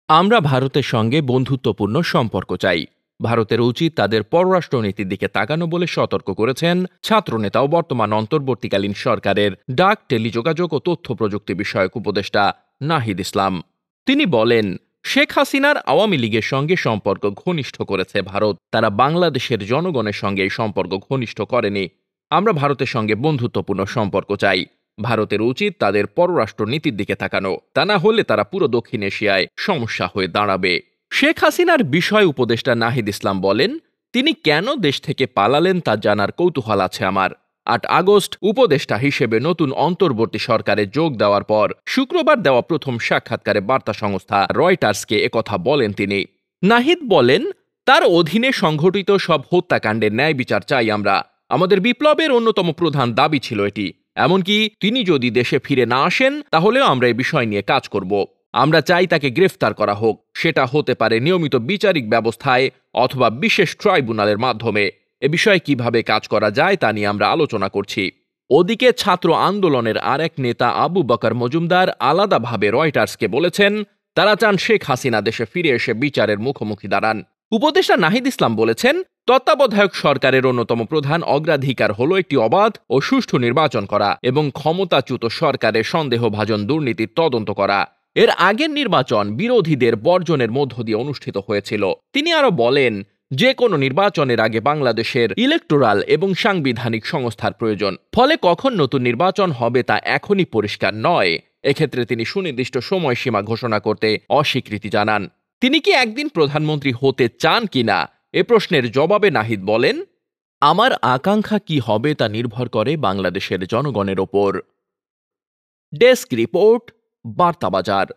আমরা ভারতের সঙ্গে বন্ধুত্বপূর্ণ সম্পর্ক চাই। ভারতের উচিত তাদের পররাষ্ট্রনীতির দিকে তাকানো বলে সতর্ক করেছেন ছাত্রনেতা ও বর্তমান অন্তর্বর্তীকালীন সরকারের ডাক, টেলিযোগাযোগ ও তথ্য প্রযুক্তি বিষয়ক উপদেষ্টা নাহিদ ইসলাম। তিনি বলেন, শেখ হাসিনার আওয়ামী লীগের সঙ্গে সম্পর্ক ঘনিষ্ঠ করেছে ভারত, তারা বাংলাদেশের জনগণের সঙ্গে এই সম্পর্ক ঘনিষ্ঠ করেনি। আমরা ভারতের সঙ্গে বন্ধুত্বপূর্ণ সম্পর্ক চাই। ভারতের উচিত তাদের পররাষ্ট্র নীতির দিকে তাকানো, তা না হলে তারা পুরো দক্ষিণ এশিয়ায় সমস্যা হয়ে দাঁড়াবে। শেখ হাসিনার বিষয় উপদেষ্টা নাহিদ ইসলাম বলেন, তিনি কেন দেশ থেকে পালালেন তা জানার কৌতূহল আছে আমার। ৮ আগস্ট উপদেষ্টা হিসেবে নতুন অন্তর্বর্তী সরকারে যোগ দেওয়ার পর শুক্রবার দেওয়া প্রথম সাক্ষাৎকারে বার্তা সংস্থা রয়টার্সকে একথা বলেন তিনি। নাহিদ বলেন, তার অধীনে সংঘটিত সব হত্যাকাণ্ডের ন্যায় বিচার চাই আমরা। আমাদের বিপ্লবের অন্যতম প্রধান দাবি ছিল এটি। এমনকি তিনি যদি দেশে ফিরে না আসেন তাহলেও আমরা এই বিষয় নিয়ে কাজ করব। আমরা চাই তাকে গ্রেফতার করা হোক, সেটা হতে পারে নিয়মিত বিচারিক ব্যবস্থায় অথবা বিশেষ ট্রাইব্যুনালের মাধ্যমে। এ বিষয়ে কিভাবে কাজ করা যায় তা নিয়ে আমরা আলোচনা করছি। ওদিকে ছাত্র আন্দোলনের আরেক নেতা আবু বকর মজুমদার আলাদাভাবে রয়টার্সকে বলেছেন, তারা চান শেখ হাসিনা দেশে ফিরে এসে বিচারের মুখোমুখি দাঁড়ান। উপদেষ্টা নাহিদ ইসলাম বলেছেন, তত্ত্বাবধায়ক সরকারের অন্যতম প্রধান অগ্রাধিকার হল একটি অবাধ ও সুষ্ঠু নির্বাচন করা এবং ক্ষমতাচ্যুত সরকারের সন্দেহভাজন দুর্নীতির তদন্ত করা। এর আগের নির্বাচন বিরোধীদের বর্জনের মধ্য দিয়ে অনুষ্ঠিত হয়েছিল। তিনি আরো বলেন, যে কোনো নির্বাচনের আগে বাংলাদেশের ইলেকটোরাল এবং সাংবিধানিক সংস্থার প্রয়োজন। ফলে কখন নতুন নির্বাচন হবে তা এখনই পরিষ্কার নয়। এক্ষেত্রে তিনি সুনির্দিষ্ট সময়সীমা ঘোষণা করতে অস্বীকৃতি জানান। তিনি কি একদিন প্রধানমন্ত্রী হতে চান কিনা এ প্রশ্নের জবাবে নাহিদ বলেন, আমার আকাঙ্ক্ষা কি হবে তা নির্ভর করে বাংলাদেশের জনগণের ওপর। Desk report, বার্তাবাজার।